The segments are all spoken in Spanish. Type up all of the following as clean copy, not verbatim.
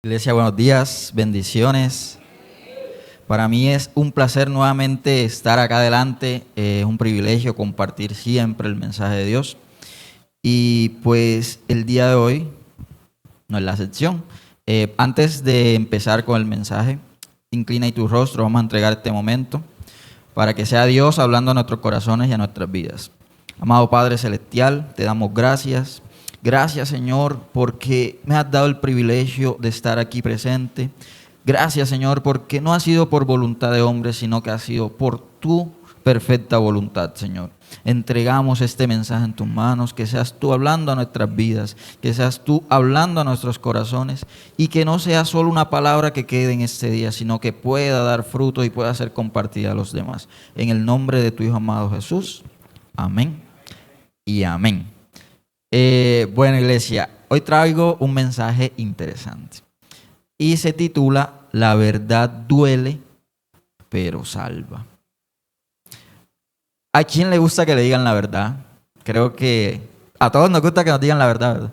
Iglesia, buenos días, bendiciones. Para mí es un placer nuevamente estar acá adelante, es un privilegio compartir siempre el mensaje de Dios. Y pues el día de hoy no es la excepción. Antes de empezar con el mensaje, inclina tu rostro, vamos a entregar este momento para que sea Dios hablando a nuestros corazones y a nuestras vidas. Amado Padre Celestial, te damos gracias. Gracias, Señor, porque me has dado el privilegio de estar aquí presente. Gracias, Señor, porque no ha sido por voluntad de hombre, sino que ha sido por tu perfecta voluntad, Señor. Entregamos este mensaje en tus manos, que seas tú hablando a nuestras vidas, que seas tú hablando a nuestros corazones y que no sea solo una palabra que quede en este día, sino que pueda dar fruto y pueda ser compartida a los demás. En el nombre de tu Hijo amado Jesús, amén y amén. Bueno, iglesia, hoy traigo un mensaje interesante y se titula La verdad duele, pero salva. ¿A quién le gusta que le digan la verdad? Creo que a todos nos gusta que nos digan la verdad, ¿verdad?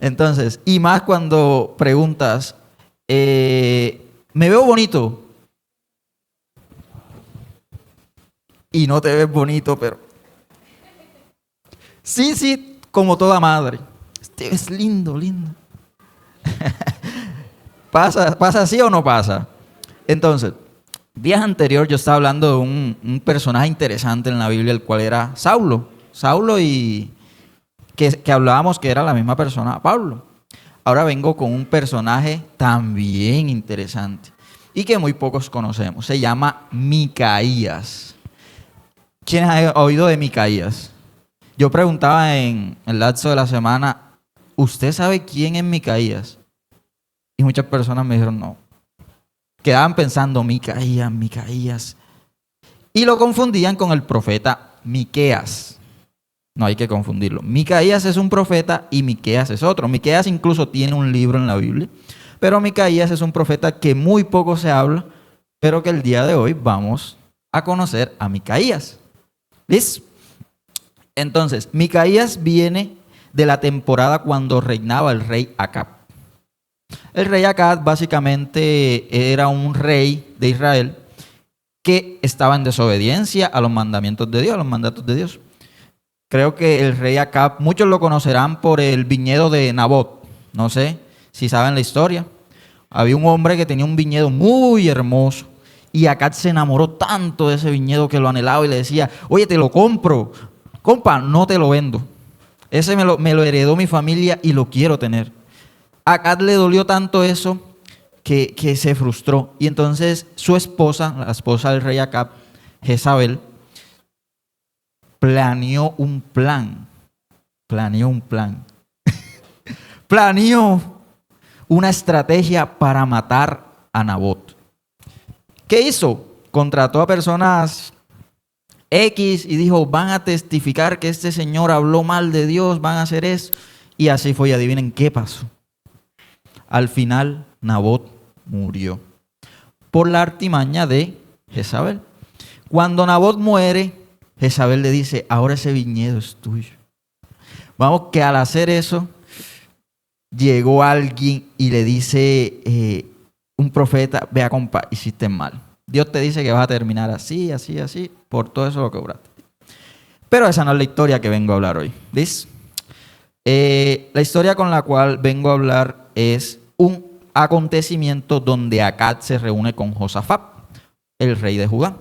Entonces, y más cuando preguntas, ¿me veo bonito? Y no te ves bonito, pero sí, como toda madre. Te ves lindo. ¿Pasa así o no pasa? Entonces, días anterior yo estaba hablando de un personaje interesante en la Biblia, el cual era Saulo. Saulo y que hablábamos que era la misma persona, Pablo. Ahora vengo con un personaje también interesante y que muy pocos conocemos. Se llama Micaías. ¿Quiénes han oído de Micaías? Yo preguntaba en el lapso de la semana, ¿usted sabe quién es Micaías? Y muchas personas me dijeron no. Quedaban pensando, Micaías. Y lo confundían con el profeta Miqueas. No hay que confundirlo. Micaías es un profeta y Miqueas es otro. Miqueas incluso tiene un libro en la Biblia. Pero Micaías es un profeta que muy poco se habla, pero que el día de hoy vamos a conocer a Micaías. ¿Listo? Entonces, Micaías viene de la temporada cuando reinaba el rey Acab. El rey Acab básicamente era un rey de Israel que estaba en desobediencia a los mandamientos de Dios, a los mandatos de Dios. Creo que el rey Acab, muchos lo conocerán por el viñedo de Nabot. No sé si saben la historia. Había un hombre que tenía un viñedo muy hermoso y Acab se enamoró tanto de ese viñedo que lo anhelaba y le decía, oye, te lo compro. Compa, no te lo vendo. Ese me lo heredó mi familia y lo quiero tener. A Acab le dolió tanto eso que se frustró. Y entonces su esposa, la esposa del rey Acab, Jezabel, planeó un plan. Planeó una estrategia para matar a Nabot. ¿Qué hizo? Contrató a personas X y dijo, van a testificar que este señor habló mal de Dios, van a hacer eso. Y así fue, y adivinen qué pasó. Al final, Nabot murió por la artimaña de Jezabel. Cuando Nabot muere, Jezabel le dice, ahora ese viñedo es tuyo. Vamos, que al hacer eso, llegó alguien y le dice, un profeta, vea compa, hiciste mal. Dios te dice que vas a terminar así, por todo eso lo que obraste. Pero esa no es la historia que vengo a hablar hoy. ¿Listo? La historia con la cual vengo a hablar es un acontecimiento donde Acab se reúne con Josafat, el rey de Judá.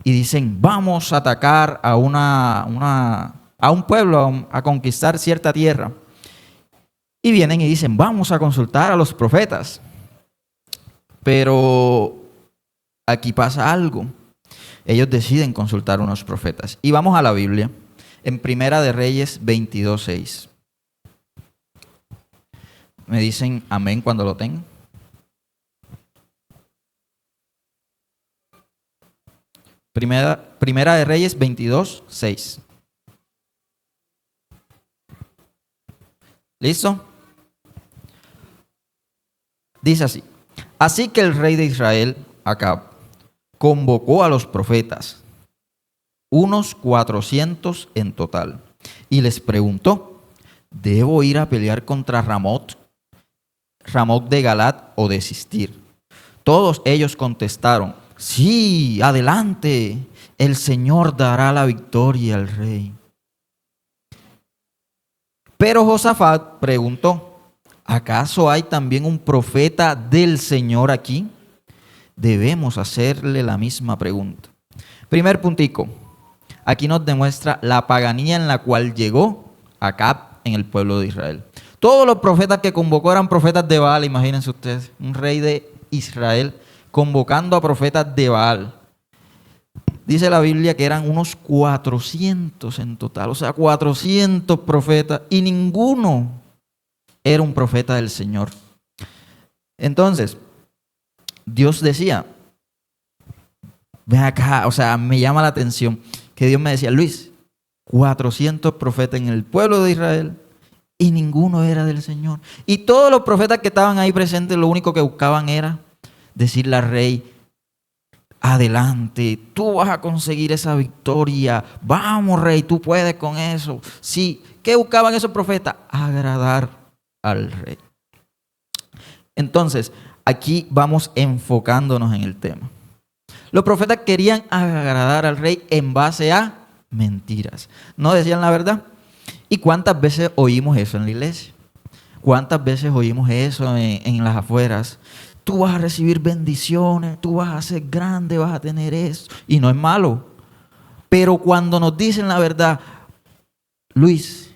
Y dicen, vamos a atacar a un pueblo, a conquistar cierta tierra. Y vienen y dicen, vamos a consultar a los profetas. Pero aquí pasa algo. Ellos deciden consultar a unos profetas. Y vamos a la Biblia, en Primera de Reyes 22:6. Me dicen amén cuando lo tengan. Primera de Reyes 22:6. ¿Listo? Dice así. Así que el rey de Israel, Acab, convocó a los profetas, unos 400 en total, y les preguntó, ¿Debo ir a pelear contra Ramot de Galat o desistir? Todos ellos contestaron: sí, adelante, el Señor dará la victoria al rey. Pero Josafat preguntó: ¿acaso hay también un profeta del Señor aquí? Debemos hacerle la misma pregunta. Primer puntico. Aquí nos demuestra la paganía en la cual llegó Acab en el pueblo de Israel. Todos los profetas que convocó eran profetas de Baal, imagínense ustedes. Un rey de Israel convocando a profetas de Baal. Dice la Biblia que eran unos 400 en total, o sea, 400 profetas y ninguno era un profeta del Señor. Entonces, Dios decía, ven acá, o sea, me llama la atención que Dios me decía: Luis, 400 profetas en el pueblo de Israel y ninguno era del Señor. Y todos los profetas que estaban ahí presentes, lo único que buscaban era decirle al rey: adelante, tú vas a conseguir esa victoria, vamos rey, tú puedes con eso. Sí, ¿qué buscaban esos profetas? Agradar al rey. Entonces, aquí vamos enfocándonos en el tema. Los profetas querían agradar al rey en base a mentiras. No decían la verdad. ¿Y cuántas veces oímos eso en la iglesia? ¿Cuántas veces oímos eso en las afueras? Tú vas a recibir bendiciones, tú vas a ser grande, vas a tener eso. Y no es malo. Pero cuando nos dicen la verdad: Luis,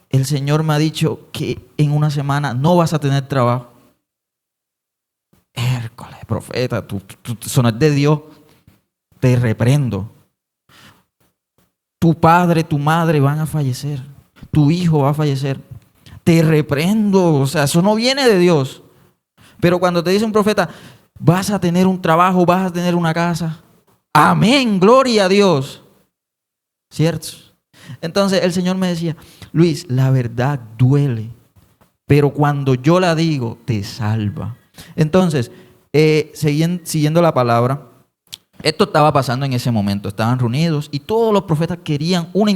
el Señor me ha dicho que en una semana no vas a tener trabajo. Hércules, profeta, tú eso no es de Dios. Te reprendo. Tu padre, tu madre van a fallecer. Tu hijo va a fallecer. Te reprendo. O sea, eso no viene de Dios. Pero cuando te dice un profeta: vas a tener un trabajo, vas a tener una casa. Amén, gloria a Dios. ¿Cierto? Entonces el Señor me decía: Luis, la verdad duele, pero cuando yo la digo, te salva. Entonces, siguiendo la palabra, esto estaba pasando en ese momento. Estaban reunidos y todos los profetas tenían una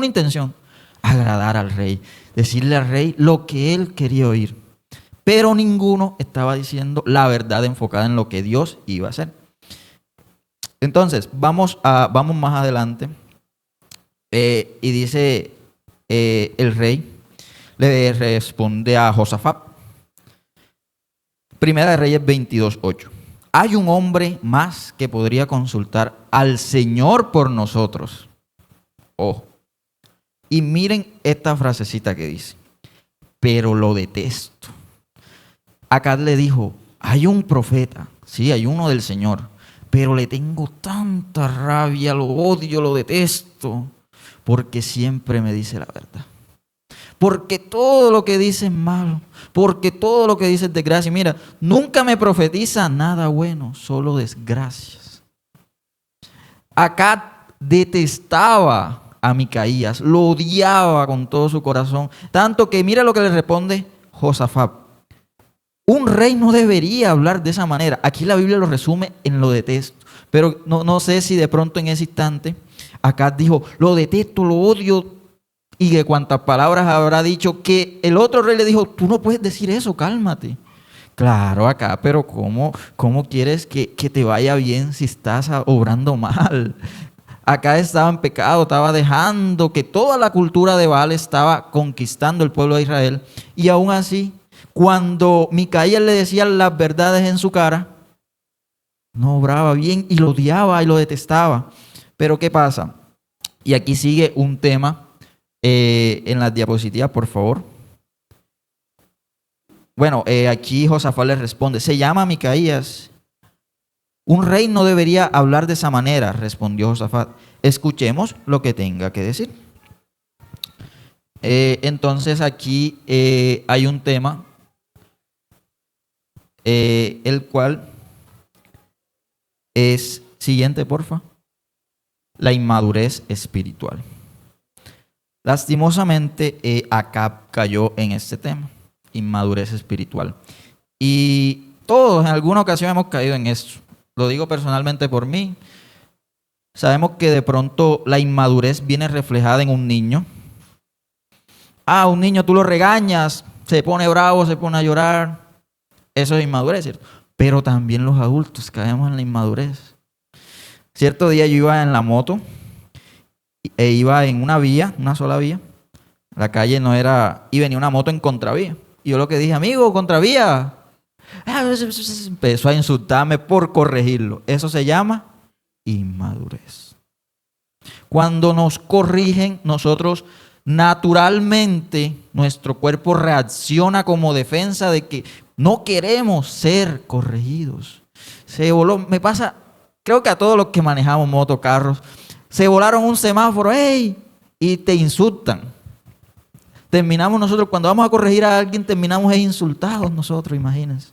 intención: agradar al rey, decirle al rey lo que él quería oír. Pero ninguno estaba diciendo la verdad enfocada en lo que Dios iba a hacer. Entonces, vamos más adelante. Y dice el rey, le responde a Josafat. Primera de Reyes 22:8. Hay un hombre más que podría consultar al Señor por nosotros. Ojo. Y miren esta frasecita que dice: pero lo detesto. Acab le dijo: hay un profeta, sí, hay uno del Señor, pero le tengo tanta rabia, lo odio, lo detesto, porque siempre me dice la verdad. Porque todo lo que dice es malo, porque todo lo que dice es desgracia. Mira, nunca me profetiza nada bueno, solo desgracias. Acab detestaba a Micaías, lo odiaba con todo su corazón, tanto que mira lo que le responde Josafat: un rey no debería hablar de esa manera. Aquí la Biblia lo resume en lo detesto, pero no sé si de pronto en ese instante Acab dijo: lo detesto, lo odio, y que cuantas palabras habrá dicho, que el otro rey le dijo: tú no puedes decir eso, cálmate. Claro, acá, pero ¿cómo quieres que te vaya bien si estás obrando mal? Acá estaba en pecado, estaba dejando que toda la cultura de Baal estaba conquistando el pueblo de Israel. Y aún así, cuando Micaías le decía las verdades en su cara, no obraba bien y lo odiaba y lo detestaba. Pero ¿qué pasa? Y aquí sigue un tema en las diapositivas, por favor. Bueno, aquí Josafat le responde: se llama Micaías. Un rey no debería hablar de esa manera, respondió Josafat. Escuchemos lo que tenga que decir. Entonces aquí hay un tema, el cual es, siguiente porfa, la inmadurez espiritual. Lastimosamente, Acab cayó en este tema, inmadurez espiritual. Y todos en alguna ocasión hemos caído en esto. Lo digo personalmente por mí. Sabemos que de pronto la inmadurez viene reflejada en un niño. Un niño tú lo regañas, se pone bravo, se pone a llorar. Eso es inmadurez, ¿cierto? Pero también los adultos caemos en la inmadurez. Cierto día yo iba en la moto e iba en una vía, una sola vía. La calle no era... Y venía una moto en contravía. Y yo lo que dije, amigo, contravía. Empezó a insultarme por corregirlo. Eso se llama inmadurez. Cuando nos corrigen, nosotros naturalmente, nuestro cuerpo reacciona como defensa de que no queremos ser corregidos. Se voló, me pasa, creo que a todos los que manejamos motocarros, se volaron un semáforo, ¡hey! Y te insultan. Terminamos nosotros, cuando vamos a corregir a alguien, terminamos insultados nosotros, imagínense.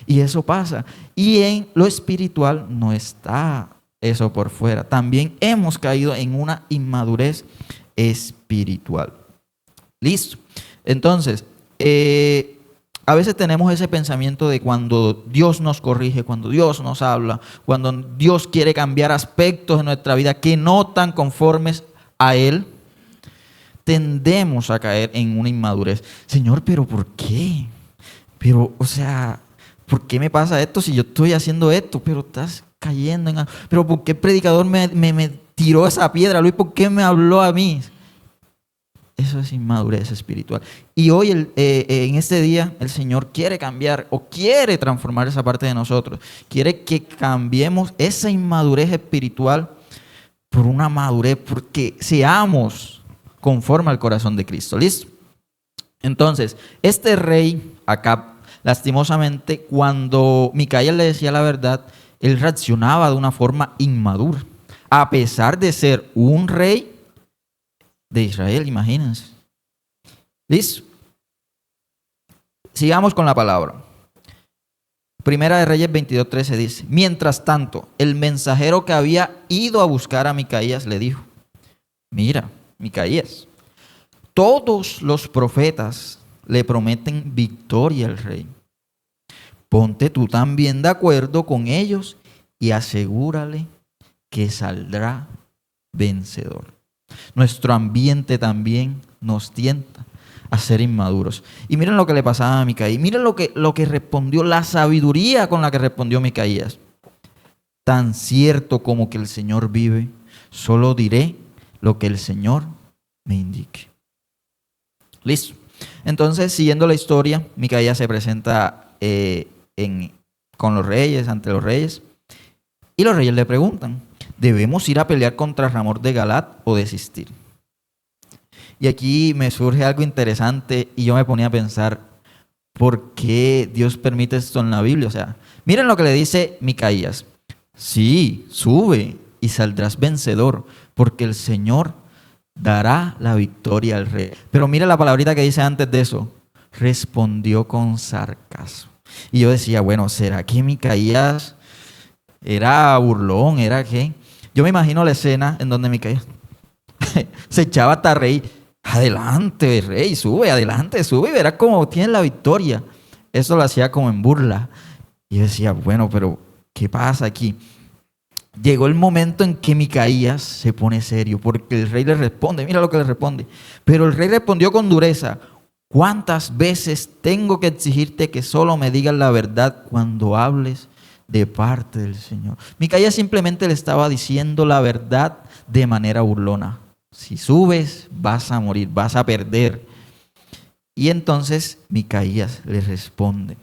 Y eso pasa. Y en lo espiritual no está eso por fuera. También hemos caído en una inmadurez espiritual. Listo. Entonces, a veces tenemos ese pensamiento de cuando Dios nos corrige, cuando Dios nos habla, cuando Dios quiere cambiar aspectos de nuestra vida que no tan conformes a Él, tendemos a caer en una inmadurez. Señor, ¿pero por qué? Pero, o sea, ¿por qué me pasa esto si yo estoy haciendo esto? Pero estás cayendo en... Pero ¿por qué el predicador me tiró esa piedra, Luis? ¿Por qué me habló a mí? Eso es inmadurez espiritual. Y hoy, en este día, el Señor quiere cambiar o quiere transformar esa parte de nosotros. Quiere que cambiemos esa inmadurez espiritual por una madurez, porque seamos conforme al corazón de Cristo. ¿Listo? Entonces, este rey, Acab, lastimosamente, cuando Micaías le decía la verdad, él reaccionaba de una forma inmadura. A pesar de ser un rey de Israel, imagínense. ¿Listo? Sigamos con la palabra. Primera de Reyes 22:13 dice: mientras tanto, el mensajero que había ido a buscar a Micaías le dijo: mira, Micaías, todos los profetas le prometen victoria al rey. Ponte tú también de acuerdo con ellos y asegúrale que saldrá vencedor. Nuestro ambiente también nos tienta a ser inmaduros. Y miren lo que le pasaba a Micaías. Miren lo que respondió, la sabiduría con la que respondió Micaías. Tan cierto como que el Señor vive, solo diré lo que el Señor me indique. Listo. Entonces, siguiendo la historia, Micaías se presenta con los reyes, ante los reyes. Y los reyes le preguntan: ¿debemos ir a pelear contra Ramón de Galat o desistir? Y aquí me surge algo interesante y yo me ponía a pensar, ¿por qué Dios permite esto en la Biblia? O sea, miren lo que le dice Micaías. Sí, sube y saldrás vencedor, porque el Señor dará la victoria al rey. Pero mira la palabrita que dice antes de eso. Respondió con sarcasmo. Y yo decía, bueno, ¿será que Micaías era burlón? ¿Era qué? Yo me imagino la escena en donde Micaías se echaba hasta reír. Adelante, rey, sube, adelante, sube y verás cómo tienes la victoria. Eso lo hacía como en burla. Y yo decía, bueno, pero ¿qué pasa aquí? Llegó el momento en que Micaías se pone serio, porque el rey le responde, mira lo que le responde. Pero el rey respondió con dureza: ¿cuántas veces tengo que exigirte que solo me digas la verdad cuando hables de parte del Señor? Micaías simplemente le estaba diciendo la verdad de manera burlona. Si subes, vas a morir, vas a perder. Y entonces Micaías le responde: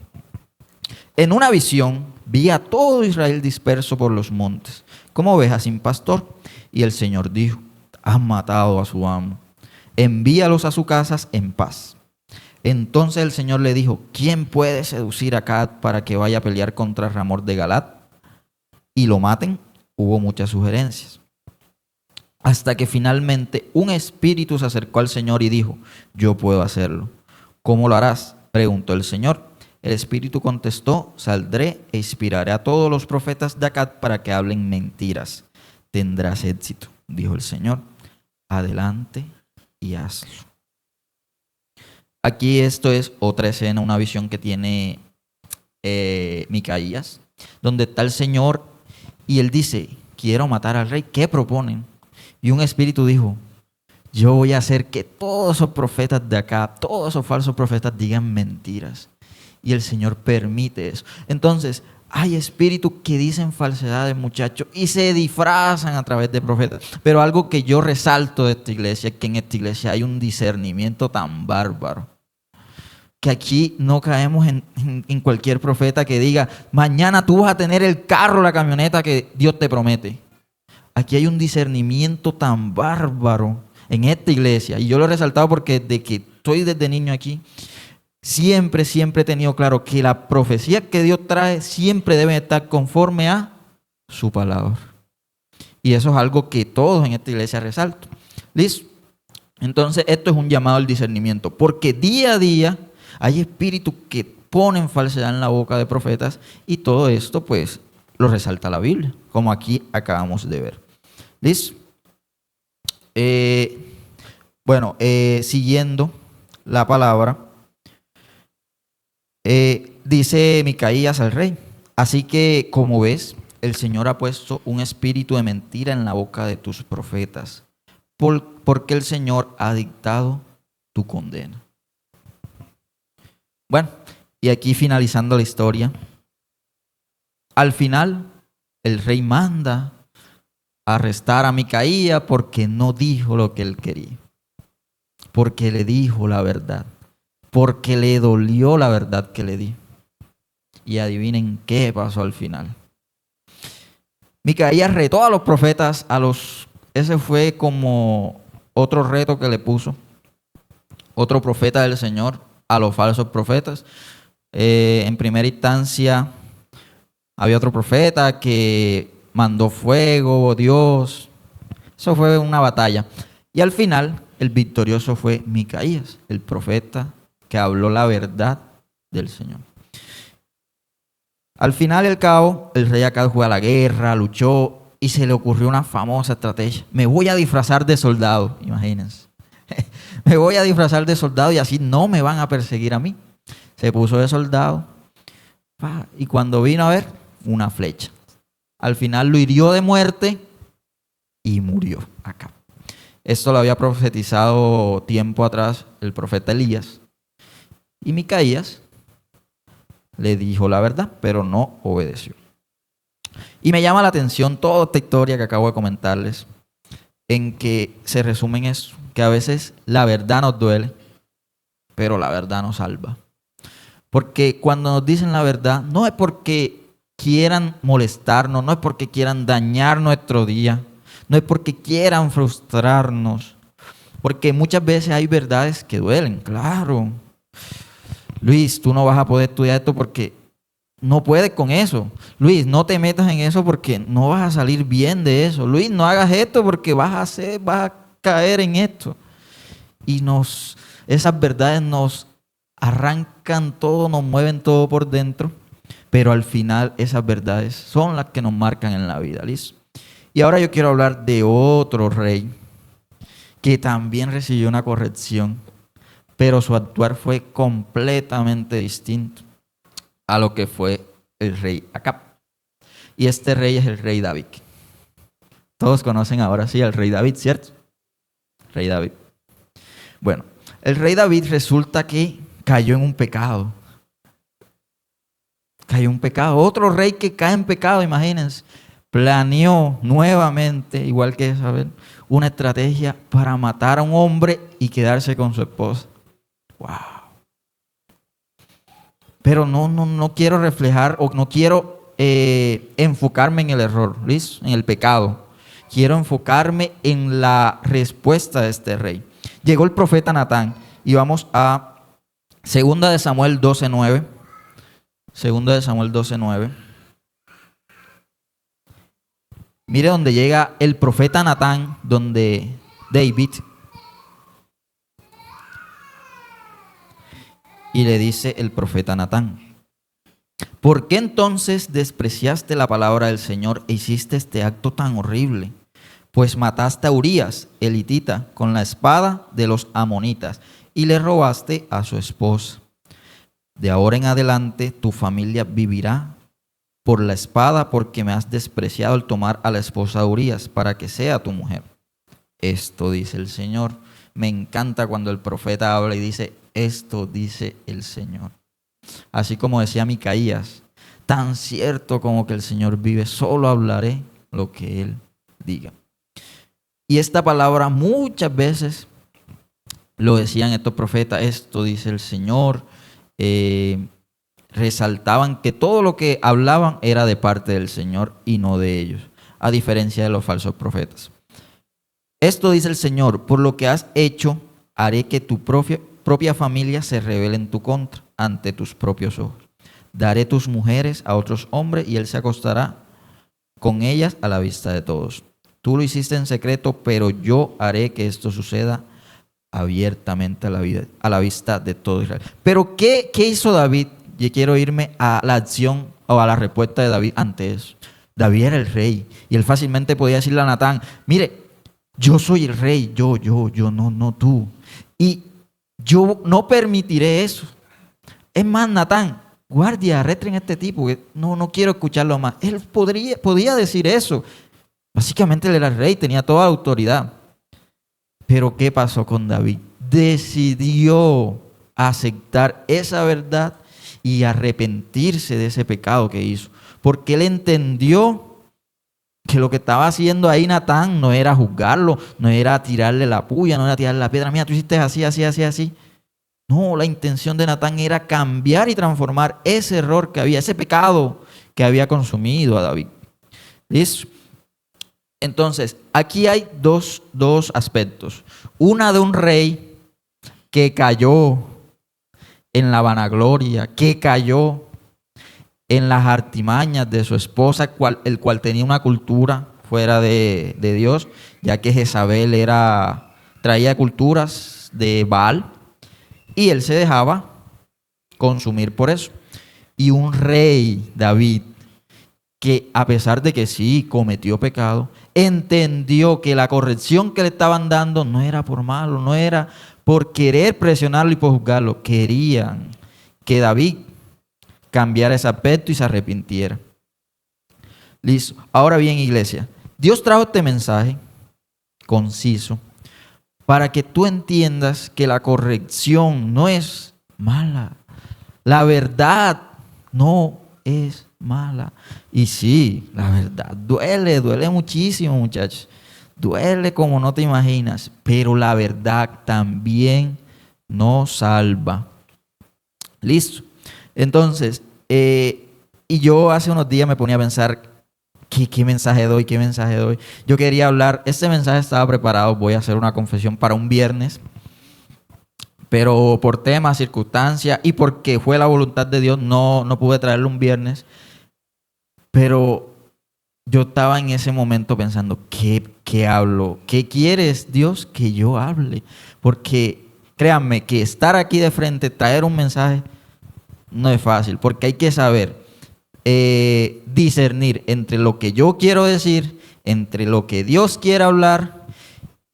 en una visión vi a todo Israel disperso por los montes, como ovejas sin pastor. Y el Señor dijo: han matado a su amo, envíalos a sus casas en paz. Entonces el Señor le dijo: ¿quién puede seducir a Acab para que vaya a pelear contra Ramón de Galat y lo maten? Hubo muchas sugerencias. Hasta que finalmente un espíritu se acercó al Señor y dijo: yo puedo hacerlo. ¿Cómo lo harás?, preguntó el Señor. El espíritu contestó: saldré e inspiraré a todos los profetas de Acab para que hablen mentiras. Tendrás éxito, dijo el Señor. Adelante y hazlo. Aquí esto es otra escena, una visión que tiene Micaías, donde está el Señor y él dice: quiero matar al rey. ¿Qué proponen? Y un espíritu dijo: Yo voy a hacer que todos esos profetas de acá, todos esos falsos profetas digan mentiras. Y el Señor permite eso. Entonces, hay espíritus que dicen falsedades, muchachos, y se disfrazan a través de profetas. Pero algo que yo resalto de esta iglesia es que en esta iglesia hay un discernimiento tan bárbaro. Que aquí no caemos en cualquier profeta que diga, mañana tú vas a tener el carro, la camioneta que Dios te promete. Aquí hay un discernimiento tan bárbaro en esta iglesia. Y yo lo he resaltado porque desde que estoy desde niño aquí, siempre he tenido claro que la profecía que Dios trae siempre debe estar conforme a su palabra. Y eso es algo que todos en esta iglesia resalto. ¿Listo? Entonces esto es un llamado al discernimiento. Porque día a día hay espíritus que ponen falsedad en la boca de profetas y todo esto pues lo resalta la Biblia, como aquí acabamos de ver. ¿Listo? Siguiendo la palabra, dice Micaías al rey, así que como ves, el Señor ha puesto un espíritu de mentira en la boca de tus profetas, porque el Señor ha dictado tu condena. Bueno, y aquí finalizando la historia, al final el rey manda arrestar a Micaías porque no dijo lo que él quería, porque le dijo la verdad, porque le dolió la verdad que le di. Y adivinen qué pasó al final. Micaías retó a los profetas, ese fue como otro reto que le puso otro profeta del Señor a los falsos profetas. En primera instancia había otro profeta que mandó fuego, Dios. Eso fue una batalla. Y al final el victorioso fue Micaías, el profeta que habló la verdad del Señor. Al final y al cabo, el rey Acab fue a la guerra, luchó y se le ocurrió una famosa estrategia. Me voy a disfrazar de soldado, imagínense. Me voy a disfrazar de soldado y así no me van a perseguir a mí. Se puso de soldado y cuando vino a ver, una flecha. Al final lo hirió de muerte y murió Acab. Esto lo había profetizado tiempo atrás el profeta Elías. Y Micaías le dijo la verdad, pero no obedeció. Y me llama la atención toda esta historia que acabo de comentarles, en que se resume en eso, que a veces la verdad nos duele, pero la verdad nos salva. Porque cuando nos dicen la verdad, no es porque quieran molestarnos, no es porque quieran dañar nuestro día, no es porque quieran frustrarnos, porque muchas veces hay verdades que duelen, claro. Luis, tú no vas a poder estudiar esto porque no puedes con eso. Luis, no te metas en eso porque no vas a salir bien de eso. Luis, no hagas esto porque vas a caer en esto. Y esas verdades nos arrancan todo, nos mueven todo por dentro, pero al final esas verdades son las que nos marcan en la vida, ¿listo? Y ahora yo quiero hablar de otro rey que también recibió una corrección, pero su actuar fue completamente distinto a lo que fue el rey Acab. Y este rey es el rey David. Todos conocen ahora sí al rey David, ¿cierto? Rey David. Bueno, el rey David resulta que cayó en un pecado. Cayó en un pecado. Otro rey que cae en pecado, imagínense. Planeó nuevamente, igual que Isabel, una estrategia para matar a un hombre y quedarse con su esposa. ¡Wow! Pero no quiero reflejar o no quiero enfocarme en el error, ¿listo? En el pecado. Quiero enfocarme en la respuesta de este rey. Llegó el profeta Natán y vamos a 2 de Samuel 12:9. 2 de Samuel 12:9. Mire donde llega el profeta Natán, donde David, y le dice el profeta Natán: ¿por qué entonces despreciaste la palabra del Señor e hiciste este acto tan horrible? Pues mataste a Urías, el hitita, con la espada de los amonitas y le robaste a su esposa. De ahora en adelante tu familia vivirá por la espada, porque me has despreciado al tomar a la esposa de Urías para que sea tu mujer. esto dice el Señor. Me encanta cuando el profeta habla y dice, esto dice el Señor. Así como decía Micaías, tan cierto como que el Señor vive, solo hablaré lo que Él diga. Y esta palabra muchas veces lo decían estos profetas, esto dice el Señor. Resaltaban que todo lo que hablaban era de parte del Señor y no de ellos, a diferencia de los falsos profetas. Esto dice el Señor, por lo que has hecho, haré que tu propia familia se rebele en tu contra, ante tus propios ojos. Daré tus mujeres a otros hombres y él se acostará con ellas a la vista de todos. Tú lo hiciste en secreto, pero yo haré que esto suceda abiertamente a la vista de todo Israel. Pero ¿qué hizo David? Yo quiero irme a la acción o a la respuesta de David ante eso. David era el rey y él fácilmente podía decirle a Natán, mire, yo soy el rey, yo, no tú. Y yo no permitiré eso. Es más, Natán, guardia, arrestren a este tipo, que no quiero escucharlo más. Él podía decir eso. Básicamente él era el rey, tenía toda la autoridad. Pero ¿qué pasó con David? Decidió aceptar esa verdad y arrepentirse de ese pecado que hizo. Porque él entendió que lo que estaba haciendo ahí Natán no era juzgarlo, no era tirarle la puya, no era tirarle la piedra. Mira, tú hiciste así, así, así, así. No, la intención de Natán era cambiar y transformar ese error que había, ese pecado que había consumido a David. ¿Listo? Entonces, aquí hay dos aspectos. Una de un rey que cayó en la vanagloria, que cayó en las artimañas de su esposa, el cual tenía una cultura fuera de Dios, ya que Jezabel traía culturas de Baal y él se dejaba consumir por eso. Y un rey, David, que a pesar de que sí cometió pecado, entendió que la corrección que le estaban dando no era por malo, no era por querer presionarlo y por juzgarlo. Querían que David cambiara ese aspecto y se arrepintiera. Listo. Ahora bien, iglesia, Dios trajo este mensaje conciso para que tú entiendas que la corrección no es mala. La verdad no es mala. Y sí, la verdad duele muchísimo, muchachos. Duele como no te imaginas, pero la verdad también nos salva. Listo. Entonces, y yo hace unos días me ponía a pensar, ¿qué mensaje doy? ¿Qué mensaje doy? Yo quería hablar, este mensaje estaba preparado, voy a hacer una confesión para un viernes, pero por temas, circunstancias y porque fue la voluntad de Dios, no pude traerlo un viernes. Pero yo estaba en ese momento pensando, ¿qué hablo? ¿Qué quieres, Dios, que yo hable? Porque créanme que estar aquí de frente, traer un mensaje, no es fácil, porque hay que saber discernir entre lo que yo quiero decir, entre lo que Dios quiere hablar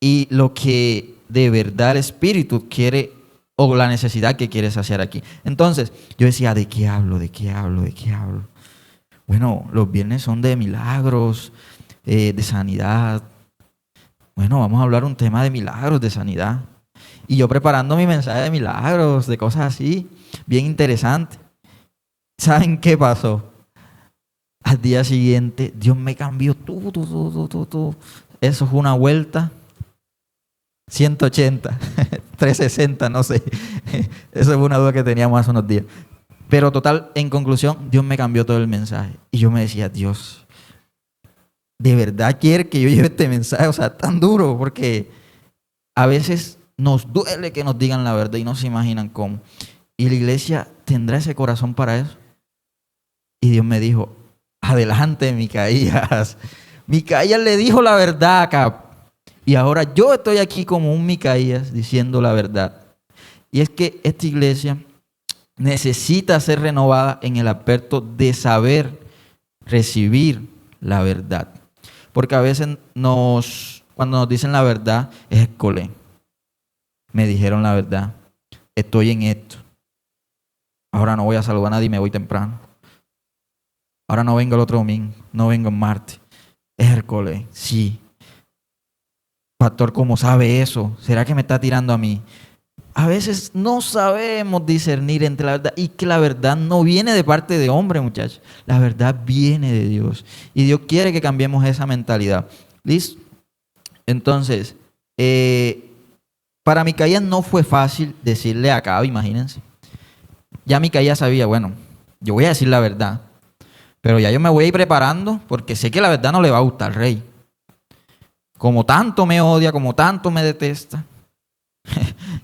y lo que de verdad el Espíritu quiere o la necesidad que quiere saciar aquí. Entonces, yo decía, ¿de qué hablo? ¿De qué hablo? ¿De qué hablo? Bueno, los viernes son de milagros, de sanidad. Bueno, vamos a hablar un tema de milagros, de sanidad. Y yo preparando mi mensaje de milagros, de cosas así, bien interesante. ¿Saben qué pasó? Al día siguiente, Dios me cambió todo. Eso fue una vuelta 180, 360, no sé. Esa fue una duda que teníamos hace unos días. Pero total, en conclusión, Dios me cambió todo el mensaje. Y yo me decía, Dios, ¿de verdad quiere que yo lleve este mensaje? O sea, tan duro, porque a veces nos duele que nos digan la verdad y no se imaginan cómo. Y la iglesia tendrá ese corazón para eso. Y Dios me dijo, adelante, Micaías. Micaías le dijo la verdad acá. Y ahora yo estoy aquí como un Micaías diciendo la verdad. Y es que esta iglesia necesita ser renovada en el aspecto de saber recibir la verdad. Porque a veces cuando nos dicen la verdad, es escolé. Me dijeron la verdad. Estoy en esto. Ahora no voy a saludar a nadie y me voy temprano. Ahora no vengo el otro domingo. No vengo el martes. Es escolé. Sí. Pastor, ¿cómo sabe eso? ¿Será que me está tirando a mí? A veces no sabemos discernir entre la verdad y que la verdad no viene de parte de hombre, muchachos. La verdad viene de Dios. Y Dios quiere que cambiemos esa mentalidad. ¿Listo? Entonces, para Micaías no fue fácil decirle a Acab, imagínense. Ya Micaías sabía, bueno, yo voy a decir la verdad, pero ya yo me voy a ir preparando porque sé que la verdad no le va a gustar al rey. Como tanto me odia, como tanto me detesta,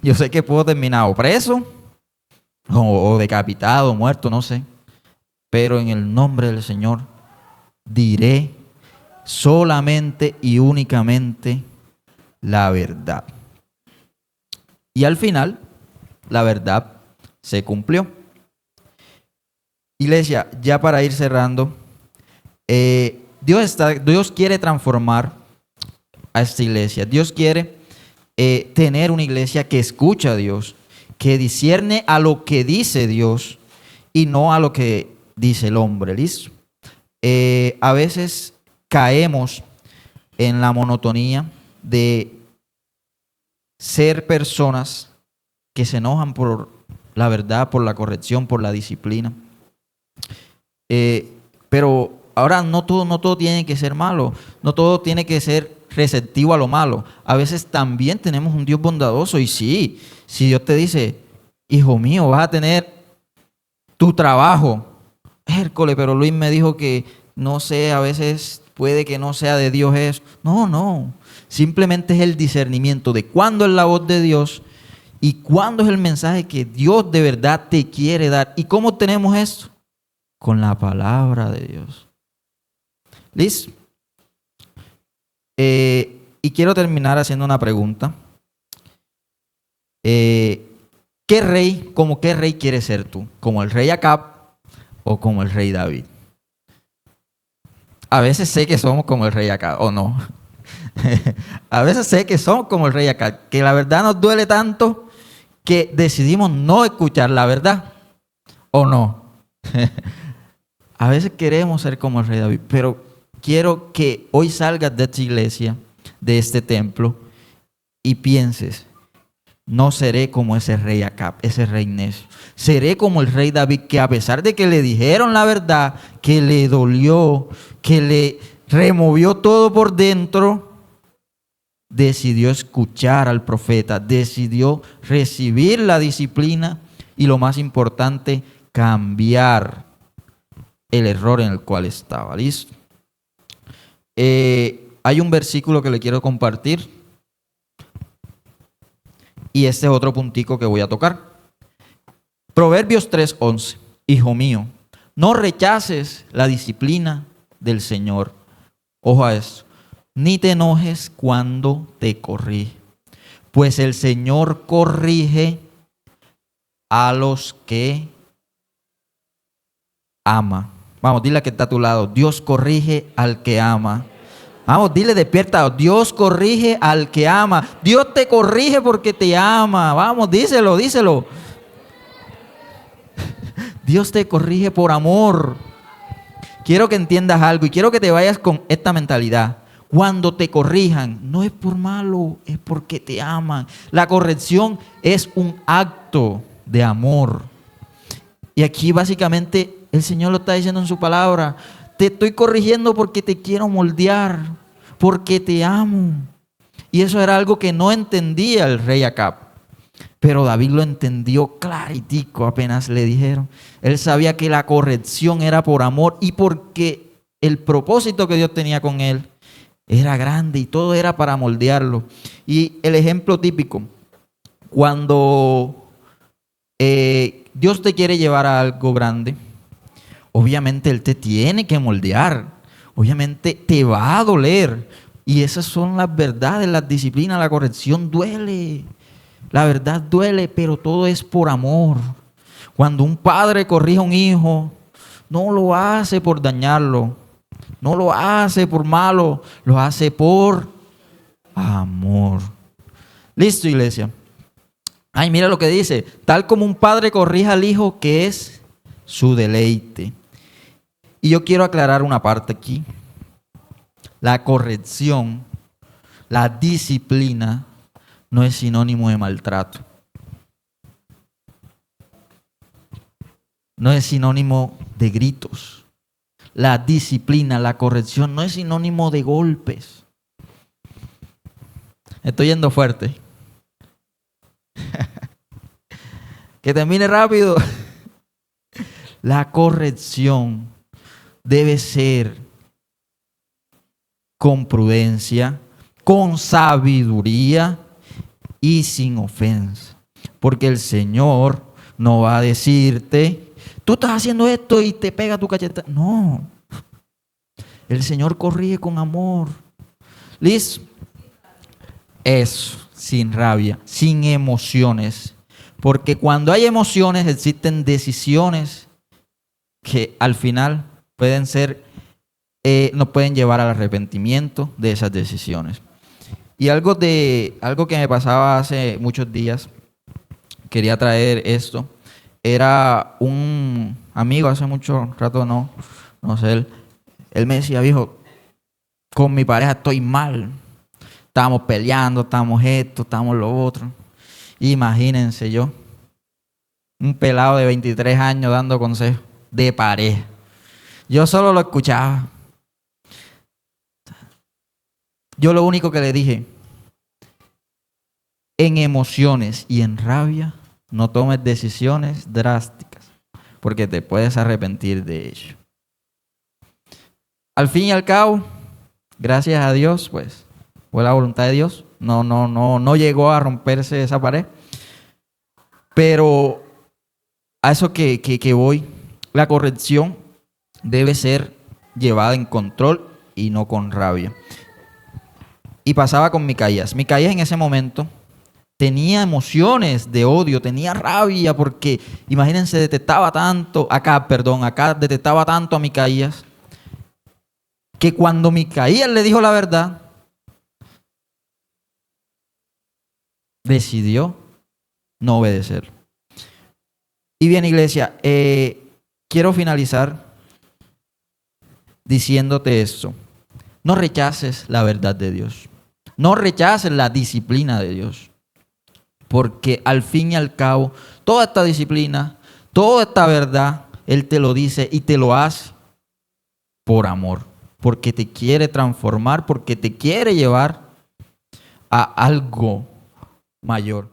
yo sé que puedo terminar o preso, o decapitado, muerto, no sé. Pero en el nombre del Señor diré solamente y únicamente la verdad. Y al final, la verdad se cumplió. Iglesia, ya para ir cerrando, Dios quiere transformar a esta iglesia. Dios quiere tener una iglesia que escucha a Dios, que discierne a lo que dice Dios y no a lo que dice el hombre. ¿Listo? A veces caemos en la monotonía de ser personas que se enojan por la verdad, por la corrección, por la disciplina. Pero ahora no todo tiene que ser malo, no todo tiene que ser receptivo a lo malo. A veces también tenemos un Dios bondadoso y sí, si Dios te dice, hijo mío, vas a tener tu trabajo, Hércole, pero Luis me dijo que no sé, a veces puede que no sea de Dios eso. No, simplemente es el discernimiento de cuándo es la voz de Dios y cuándo es el mensaje que Dios de verdad te quiere dar. ¿Y cómo tenemos esto? Con la palabra de Dios. ¿Listo? Y quiero terminar haciendo una pregunta. ¿Qué rey quieres ser tú? ¿Como el rey Acab o como el rey David? A veces sé que somos como el rey Acab, o no. A veces sé que somos como el rey Acab, que la verdad nos duele tanto que decidimos no escuchar la verdad, ¿o no? A veces queremos ser como el rey David, pero quiero que hoy salgas de esta iglesia, de este templo, y pienses, no seré como ese rey Acab, ese rey necio. Seré como el rey David, que a pesar de que le dijeron la verdad, que le dolió, que le removió todo por dentro, decidió escuchar al profeta, decidió recibir la disciplina y lo más importante, cambiar el error en el cual estaba. ¿Listo? Hay un versículo que le quiero compartir y este es otro puntico que voy a tocar. Proverbios 3:11. Hijo mío, no rechaces la disciplina del Señor. Ojo a eso. Ni te enojes cuando te corrige, pues el Señor corrige a los que ama. Vamos, dile a que está a tu lado. Dios corrige al que ama. Vamos, dile despierta. Dios corrige al que ama. Dios te corrige porque te ama. Vamos, díselo. Dios te corrige por amor. Quiero que entiendas algo y quiero que te vayas con esta mentalidad. Cuando te corrijan, no es por malo, es porque te aman. La corrección es un acto de amor. Y aquí básicamente el Señor lo está diciendo en su palabra. Te estoy corrigiendo porque te quiero moldear, porque te amo. Y eso era algo que no entendía el rey Acab. Pero David lo entendió claritico apenas le dijeron. Él sabía que la corrección era por amor y porque el propósito que Dios tenía con él era grande y todo era para moldearlo. Y el ejemplo típico, cuando Dios te quiere llevar a algo grande, obviamente Él te tiene que moldear. Obviamente te va a doler. Y esas son las verdades, las disciplinas, la corrección duele. La verdad duele, pero todo es por amor. Cuando un padre corrige a un hijo, no lo hace por dañarlo, no lo hace por malo, lo hace por amor. Listo, iglesia. Ay, mira lo que dice. Tal como un padre corrige al hijo, que es su deleite. Y yo quiero aclarar una parte aquí. La corrección La disciplina no es sinónimo de maltrato. No es sinónimo de gritos. La disciplina, la corrección no es sinónimo de golpes. Estoy yendo fuerte. Que termine rápido. La corrección debe ser con prudencia, con sabiduría y sin ofensa. Porque el Señor no va a decirte, tú estás haciendo esto y te pega tu cacheta. No. El Señor corrige con amor. ¿Listo? Eso, sin rabia, sin emociones. Porque cuando hay emociones existen decisiones que al final pueden ser, nos pueden llevar al arrepentimiento de esas decisiones. Y algo que me pasaba hace muchos días, quería traer esto, era un amigo, hace mucho rato no sé, él me decía, viejo, con mi pareja estoy mal, estábamos peleando, estábamos esto, estábamos lo otro. Imagínense yo, un pelado de 23 años dando consejos de pareja. Yo solo lo escuchaba. Yo lo único que le dije, en emociones y en rabia, no tomes decisiones drásticas, porque te puedes arrepentir de ello. Al fin y al cabo, gracias a Dios, pues, fue la voluntad de Dios. No llegó a romperse esa pared. Pero a eso que voy, la corrección debe ser llevada en control y no con rabia. Y pasaba con Micaías. Micaías en ese momento tenía emociones de odio, tenía rabia porque, imagínense, detestaba tanto a Micaías, que cuando Micaías le dijo la verdad, decidió no obedecer. Y bien, iglesia, quiero finalizar diciéndote esto. No rechaces la verdad de Dios. No rechaces la disciplina de Dios. Porque al fin y al cabo, toda esta disciplina, toda esta verdad, Él te lo dice y te lo hace por amor. Porque te quiere transformar, porque te quiere llevar a algo mayor.